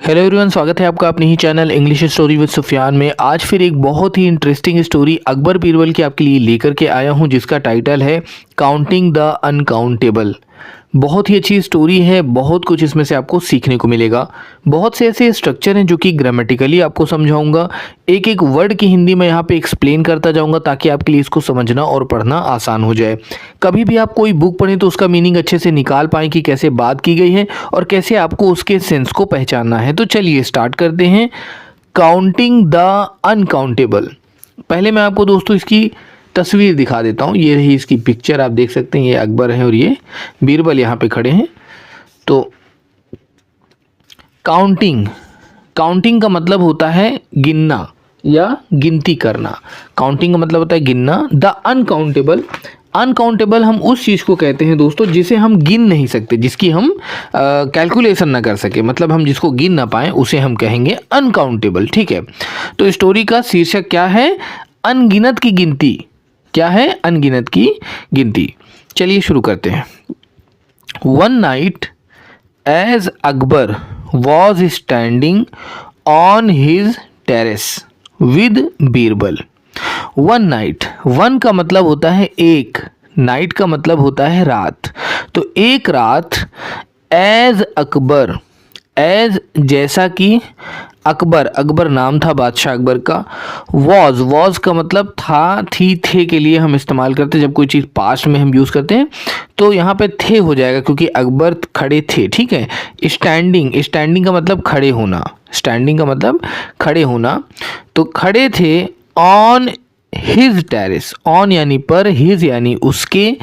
Hello everyone, स्वागत है आपका अपने ही channel English story with Sufiyan में। आज फिर एक बहुत ही इंटरेस्टिंग स्टोरी अकबर बीरबल की आपके लिए लेकर के आया हूं, जिसका टाइटल है काउंटिंग द अनकाउंटेबल। बहुत ही अच्छी स्टोरी है, बहुत कुछ इसमें से आपको सीखने को मिलेगा। बहुत से ऐसे स्ट्रक्चर हैं जो कि ग्रामेटिकली आपको समझाऊंगा, एक एक वर्ड की हिंदी में यहाँ पे एक्सप्लेन करता जाऊंगा ताकि आपके लिए इसको समझना और पढ़ना आसान हो जाए। कभी भी आप कोई बुक पढ़ें तो उसका मीनिंग अच्छे से निकाल पाएँ कि कैसे बात की गई है और कैसे आपको उसके सेंस को पहचानना है। तो चलिए स्टार्ट करते हैं। Counting the uncountable. पहले मैं आपको दोस्तों इसकी तस्वीर दिखा देता हूँ। ये रही इसकी पिक्चर, आप देख सकते हैं। ये अकबर है और ये बीरबल यहाँ पे खड़े हैं। तो काउंटिंग का मतलब होता है गिनना या गिनती करना। काउंटिंग का मतलब होता है गिनना। द अनकाउंटेबल हम उस चीज़ को कहते हैं दोस्तों जिसे हम गिन नहीं सकते, जिसकी हम कैलकुलेशन ना कर सके, मतलब हम जिसको गिन ना पाएँ उसे हम कहेंगे अनकाउंटेबल। ठीक है, तो स्टोरी का शीर्षक क्या है? अनगिनत की गिनती। क्या है? अनगिनत की गिनती। चलिए शुरू करते हैं। One night as Akbar was standing on his terrace with Birbal. One night, one का मतलब होता है एक, नाइट का मतलब होता है रात। तो एक रात एज अकबर, एज जैसा कि अकबर नाम था बादशाह अकबर का। वॉज का मतलब था, थी, थे के लिए हम इस्तेमाल करते हैं जब कोई चीज़ पास्ट में हम यूज़ करते हैं। तो यहाँ पे थे हो जाएगा क्योंकि अकबर खड़े थे। ठीक है। स्टैंडिंग का मतलब खड़े होना, स्टैंडिंग का मतलब खड़े होना। तो खड़े थे ऑन हिज टेरेस, ऑन यानी पर, हिज यानी उसके,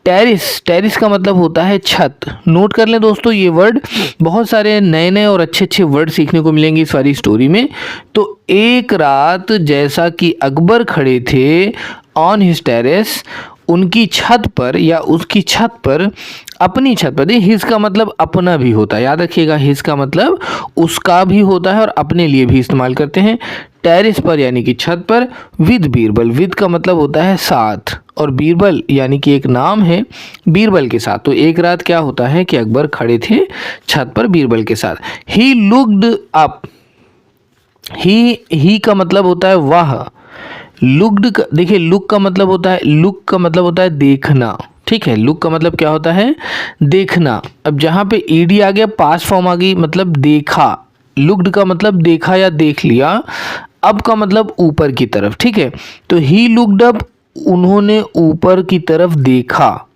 टेरिस का मतलब होता है छत। नोट कर लें दोस्तों, ये वर्ड, बहुत सारे नए नए और अच्छे अच्छे वर्ड सीखने को मिलेंगे इस वाली स्टोरी में। तो एक रात जैसा कि अकबर खड़े थे ऑन हिज टेरेस, उनकी छत पर या उसकी छत पर, अपनी छत पर। हिज का मतलब अपना भी होता है, याद रखिएगा, हिज का मतलब उसका भी होता है और अपने लिए भी इस्तेमाल करते हैं। टेरिस पर यानी कि छत पर, विद बीरबल, विद का मतलब होता है साथ, और बीरबल यानी कि एक नाम है बीरबल के साथ। तो एक रात क्या होता है कि अकबर खड़े थे छत पर बीरबल के साथ। ही लुक्ड अप, ही का मतलब होता है वह। लुक्ड, देखिए लुक का मतलब होता है देखना। ठीक है, लुक का मतलब क्या होता है? देखना। अब जहाँ पे ईडी आ गया, पास्ट फॉर्म आ गई, मतलब देखा। लुक्ड का मतलब देखा या देख लिया। अब का मतलब ऊपर की तरफ। ठीक है, तो ही लुक्ड अप, उन्होंने ऊपर की तरफ देखा।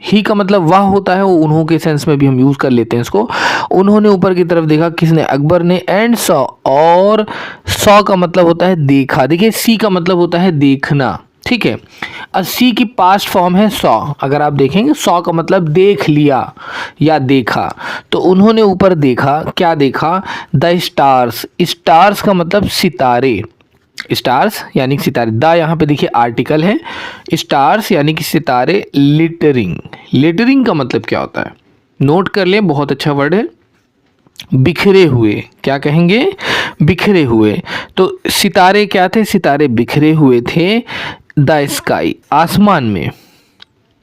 ही का मतलब वह होता है, वो उन्हों के सेंस में भी हम यूज कर लेते हैं इसको। उन्होंने ऊपर की तरफ देखा, किसने? अकबर ने। एंड सॉ, और सॉ का मतलब होता है देखा। देखिए सी का मतलब होता है देखना। ठीक है, सी की पास्ट फॉर्म है सॉ। अगर आप देखेंगे सॉ का मतलब देख लिया या देखा। तो उन्होंने ऊपर देखा, क्या देखा? द स्टार्स, स्टार्स का मतलब सितारे, स्टार्स यानी कि सितारे। द यहाँ पे देखिए आर्टिकल है, स्टार्स यानी कि सितारे। लिटरिंग का मतलब क्या होता है? नोट कर लें, बहुत अच्छा वर्ड है, बिखरे हुए। क्या कहेंगे? बिखरे हुए। तो सितारे क्या थे? सितारे बिखरे हुए थे द स्काई, आसमान में।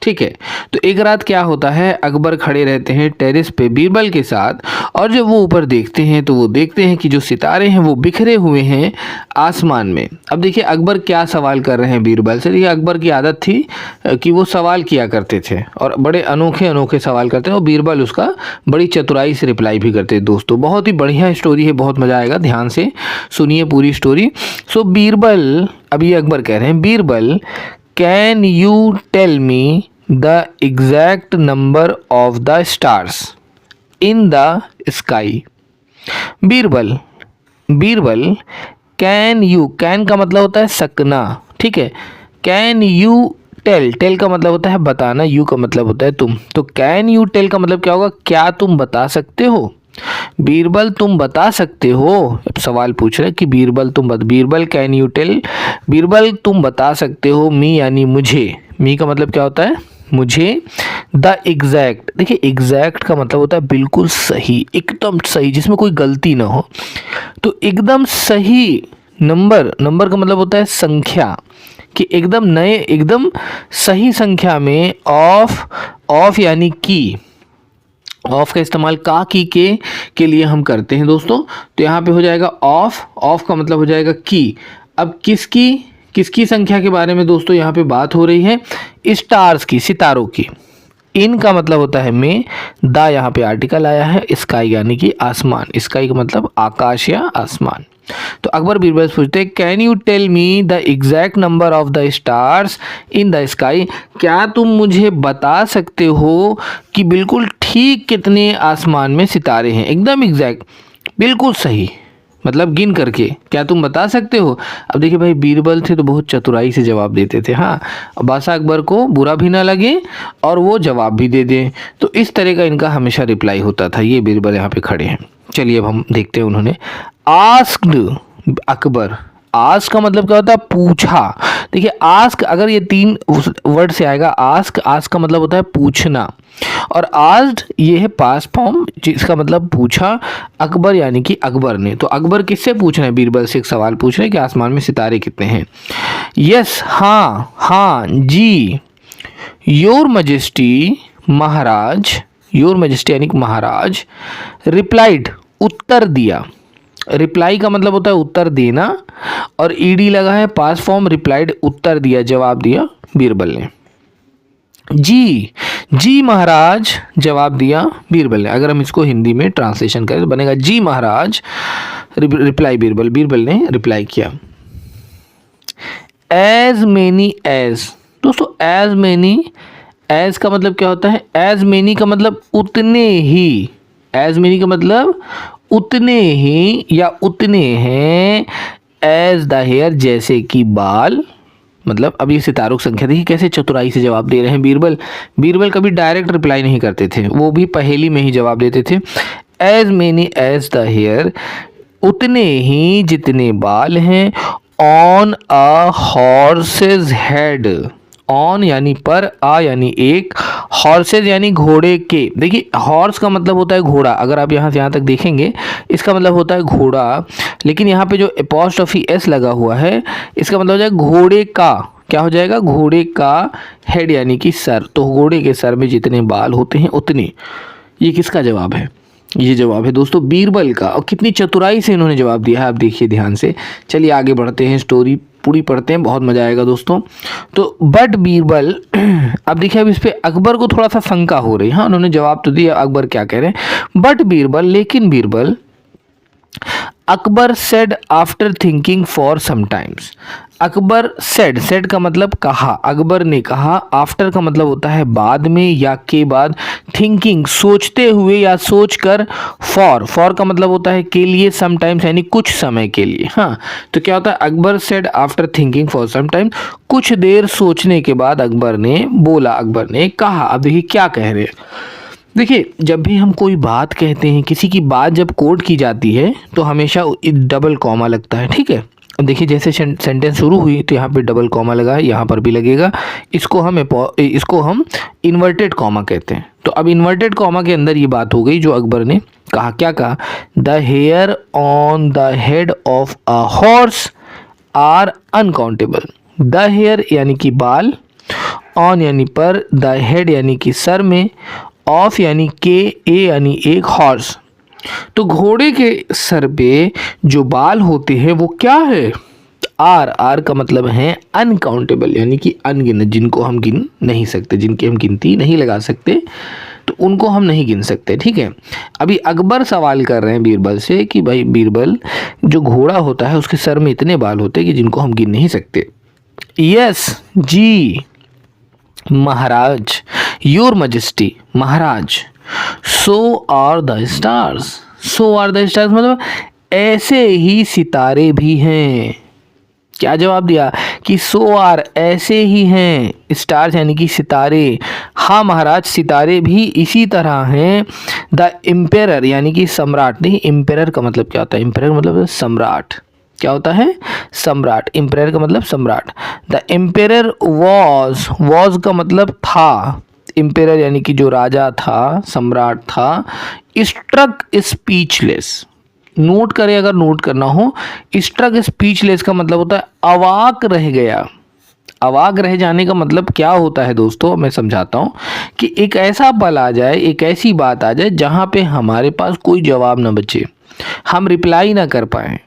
ठीक है, तो एक रात क्या होता है, अकबर खड़े रहते हैं टेरेस पे बीरबल के साथ, और जब वो ऊपर देखते हैं तो वो देखते हैं कि जो सितारे हैं वो बिखरे हुए हैं आसमान में। अब देखिए अकबर क्या सवाल कर रहे हैं बीरबल से। देखिए अकबर की आदत थी कि वो सवाल किया करते थे और बड़े अनोखे अनोखे सवाल करते हैं, और बीरबल उसका बड़ी चतुराई से रिप्लाई भी करते हैं। दोस्तों बहुत ही बढ़िया स्टोरी है, बहुत मज़ा आएगा, ध्यान से सुनिए पूरी स्टोरी। सो बीरबल, अब ये अकबर कह रहे हैं, Birbal can you tell me the exact number of the stars in the sky? Birbal can you, can का मतलब होता है सकना। ठीक है, कैन यू टेल का मतलब होता है बताना, यू का मतलब होता है तुम। तो कैन यू टेल का मतलब क्या होगा? क्या तुम बता सकते हो? बीरबल तुम बता सकते हो। अब सवाल पूछ रहे कि Birbal can you tell, Birbal तुम बता सकते हो, मी यानी मुझे, मी का मतलब क्या होता है? मुझे। द एग्जैक्ट, देखिए एग्जैक्ट का मतलब होता है बिल्कुल सही, एकदम सही, जिसमें कोई गलती ना हो। तो एकदम सही नंबर का मतलब होता है संख्या, कि एकदम सही संख्या में ऑफ यानी की, ऑफ का इस्तेमाल का की के लिए हम करते हैं दोस्तों। तो यहाँ पे हो जाएगा ऑफ, ऑफ का मतलब हो जाएगा की। अब किसकी संख्या के बारे में दोस्तों यहाँ पे बात हो रही है? स्टार्स की, सितारों की। इन का मतलब होता है में, द यहाँ पे आर्टिकल आया है, स्काई यानी कि आसमान, स्काई का मतलब आकाश या आसमान। तो अकबर बीरबल पूछते हैं can you tell me the exact number of the stars in the sky, क्या तुम मुझे बता सकते हो कि बिल्कुल ठीक कितने आसमान में सितारे हैं? एकदम एग्जैक्ट, बिल्कुल सही, मतलब गिन करके क्या तुम बता सकते हो? अब देखिए भाई, बीरबल थे तो बहुत चतुराई से जवाब देते थे। हाँ, बादशाह अकबर को बुरा भी ना लगे और वो जवाब भी दे दें, तो इस तरह का इनका हमेशा रिप्लाई होता था। ये बीरबल यहाँ पे खड़े हैं। चलिए अब हम देखते हैं। उन्होंने आस्क्ड अकबर, आस्क का मतलब क्या होता है? पूछा। देखिए आस्क, अगर ये तीन वर्ड से आएगा, आस्क, आस्क का मतलब होता है पूछना, और आस्क्ड ये है पास्ट फॉर्म जिसका मतलब पूछा। अकबर यानी कि अकबर ने, तो अकबर किससे पूछ रहे हैं? बीरबल से एक सवाल पूछ रहे हैं कि आसमान में सितारे कितने हैं। यस, हाँ, हाँ जी। योर मजेस्टी, महाराज, योर मजेस्टी यानी कि महाराज, रिप्लाइड उत्तर दिया। रिप्लाई का मतलब होता है उत्तर देना, और ईडी लगा है पास्ट फॉर्म, रिप्लाइड उत्तर दिया, जवाब दिया बीरबल ने। जी, जी महाराज, जवाब दिया बीरबल ने। अगर हम इसको हिंदी में ट्रांसलेशन करें तो बनेगा जी महाराज, रिप्लाई बीरबल, बीरबल ने रिप्लाई किया। एज मेनी एज, दोस्तों एज मेनी, एज का मतलब क्या होता है? एज मेनी का मतलब उतने ही, एज मेनी का मतलब उतने ही या उतने हैं, एज द हेयर जैसे कि बाल, मतलब अब ये सितारों की संख्या, देखिए कैसे चतुराई से जवाब दे रहे हैं बीरबल। बीरबल कभी डायरेक्ट रिप्लाई नहीं करते थे, वो भी पहेली में ही जवाब देते थे। As many as the hair, उतने ही जितने बाल हैं, on a horse's head, on यानी पर, आ यानी एक, हॉर्सेज यानी घोड़े के। देखिए हॉर्स का मतलब होता है घोड़ा, अगर आप यहाँ से यहाँ तक देखेंगे इसका मतलब होता है घोड़ा, लेकिन यहाँ पे जो एपॉस्ट्रोफी एस लगा हुआ है इसका मतलब हो जाएगा घोड़े का। क्या हो जाएगा? घोड़े का हेड यानी कि सर, तो घोड़े के सर में जितने बाल होते हैं उतने। ये किसका जवाब है? ये जवाब है दोस्तों बीरबल का, और कितनी चतुराई से इन्होंने जवाब दिया है आप देखिए ध्यान से। चलिए आगे बढ़ते हैं, स्टोरी पूरी पढ़ते हैं, बहुत मजा आएगा दोस्तों। तो बट बीरबल, अब देखिए अब इस पे अकबर को थोड़ा सा शंका हो रही है। हाँ, उन्होंने जवाब तो दिया, अकबर क्या कह रहे हैं? बट बीरबल, लेकिन Birbal, Akbar said after thinking for some times, Akbar said, said का मतलब कहा, अकबर ने कहा, आफ्टर का मतलब होता है बाद में या के बाद, थिंकिंग सोचते हुए या सोचकर, फॉर, फॉर का मतलब होता है के लिए, सम टाइम्स यानी कुछ समय के लिए। हाँ, तो क्या होता है? Akbar said after thinking for some time, कुछ देर सोचने के बाद अकबर ने बोला, अकबर ने कहा। अब देखिए क्या कह रहे हैं। देखिए जब भी हम कोई बात कहते हैं, किसी की बात जब कोट की जाती है तो हमेशा डबल कॉमा लगता है, ठीक है। अब देखिए जैसे सेंटेंस शुरू हुई तो यहाँ पे डबल कॉमा लगा है, यहाँ पर भी लगेगा। इसको हम इन्वर्टेड कॉमा कहते हैं। तो अब इन्वर्टेड कॉमा के अंदर ये बात हो गई जो अकबर ने कहा। क्या कहा? The hair on the head of a horse are uncountable. The hair यानी कि बाल, ऑन यानी पर, द हेड यानी कि सर में, ऑफ यानी के, ए यानी एक, हॉर्स। तो घोड़े के सर पे जो बाल होते हैं वो क्या है? आर, आर का मतलब है अनकाउंटेबल यानी कि अनगिनत, जिनको हम गिन नहीं सकते, जिनकी हम गिनती नहीं लगा सकते, तो उनको हम नहीं गिन सकते, ठीक है। अभी अकबर सवाल कर रहे हैं बीरबल से कि भाई बीरबल, जो घोड़ा होता है उसके सर में इतने बाल होते हैं कि जिनको हम गिन नहीं सकते। यस जी महाराज, योर मजेस्टी, महाराज, so are the stars, so are the stars मतलब ऐसे ही सितारे भी हैं। क्या जवाब दिया? कि सो आर, ऐसे ही हैं, स्टार्स यानी कि सितारे। हाँ महाराज, सितारे भी इसी तरह हैं। द एम्पेरर यानी कि सम्राट, नहीं, एम्पेरर का मतलब क्या होता है? एम्पेरर मतलब सम्राट। क्या होता है? सम्राट। एम्पेरर का मतलब सम्राट। द एम्पेरर वॉज, वॉज का मतलब था, एम्पेरर यानी कि जो राजा था, सम्राट था। स्ट्रक स्पीचलेस, नोट करें अगर नोट करना हो, स्ट्रक स्पीचलेस का मतलब होता है अवाक रह गया। अवाक रह जाने का मतलब क्या होता है दोस्तों, मैं समझाता हूँ कि एक ऐसा पल आ जाए, एक ऐसी बात आ जाए जहाँ पे हमारे पास कोई जवाब ना बचे, हम रिप्लाई ना कर पाए।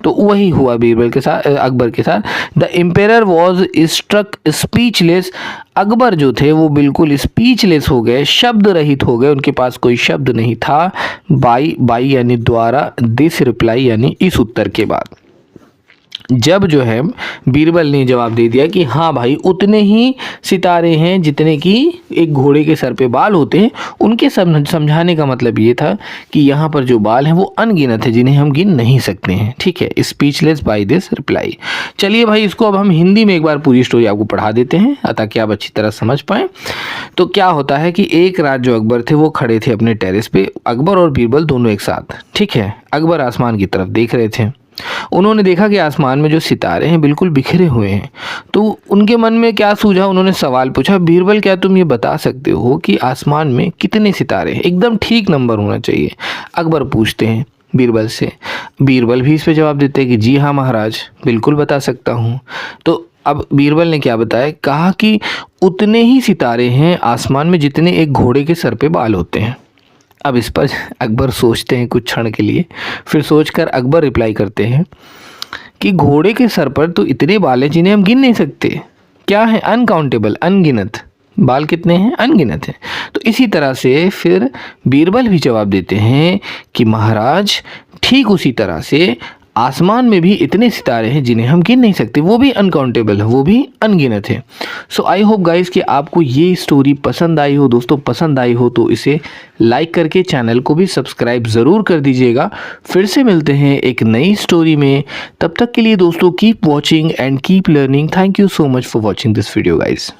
तो वही हुआ बीरबल के साथ, अकबर के साथ। The emperor was struck speechless. Akbar जो थे वो बिल्कुल स्पीचलेस हो गए, शब्द रहित हो गए, उनके पास कोई शब्द नहीं था। बाई यानी द्वारा, दिस रिप्लाई यानी इस उत्तर के बाद। जब जो है बीरबल ने जवाब दे दिया कि हाँ भाई उतने ही सितारे हैं जितने कि एक घोड़े के सर पे बाल होते हैं, उनके समझाने का मतलब ये था कि यहाँ पर जो बाल हैं वो अनगिनत है, जिन्हें हम गिन नहीं सकते हैं। ठीक है, स्पीचलेस बाय दिस रिप्लाई। चलिए भाई, इसको अब हम हिंदी में एक बार पूरी स्टोरी आपको पढ़ा देते हैं ताकि आप अच्छी तरह समझ पाएँ। तो क्या होता है कि एक रात जो अकबर थे वो खड़े थे अपने टेरेस पे, अकबर और बीरबल दोनों एक साथ। ठीक है, अकबर आसमान की तरफ देख रहे थे। उन्होंने देखा कि आसमान में जो सितारे हैं बिल्कुल बिखरे हुए हैं। तो उनके मन में क्या सूझा, उन्होंने सवाल पूछा, बीरबल क्या तुम ये बता सकते हो कि आसमान में कितने सितारे हैं? एकदम ठीक नंबर होना चाहिए, अकबर पूछते हैं बीरबल से। बीरबल भी इस पे जवाब देते हैं कि जी हाँ महाराज, बिल्कुल बता सकता हूँ। तो अब बीरबल ने क्या बताया, कहा कि उतने ही सितारे हैं आसमान में जितने एक घोड़े के सर पे बाल होते हैं। अब इस पर अकबर सोचते हैं कुछ क्षण के लिए, फिर सोचकर अकबर रिप्लाई करते हैं कि घोड़े के सर पर तो इतने बाल हैं जिन्हें हम गिन नहीं सकते। क्या है? अनकाउंटेबल, अनगिनत। बाल कितने हैं? अनगिनत हैं। तो इसी तरह से फिर बीरबल भी जवाब देते हैं कि महाराज ठीक उसी तरह से आसमान में भी इतने सितारे हैं जिन्हें हम गिन नहीं सकते, वो भी अनकाउंटेबल है, वो भी अनगिनत है। सो आई होप गाइस कि आपको ये स्टोरी पसंद आई हो। दोस्तों पसंद आई हो तो इसे लाइक करके चैनल को भी सब्सक्राइब ज़रूर कर दीजिएगा। फिर से मिलते हैं एक नई स्टोरी में, तब तक के लिए दोस्तों keep watching and keep learning. Thank you so much for watching this video guys.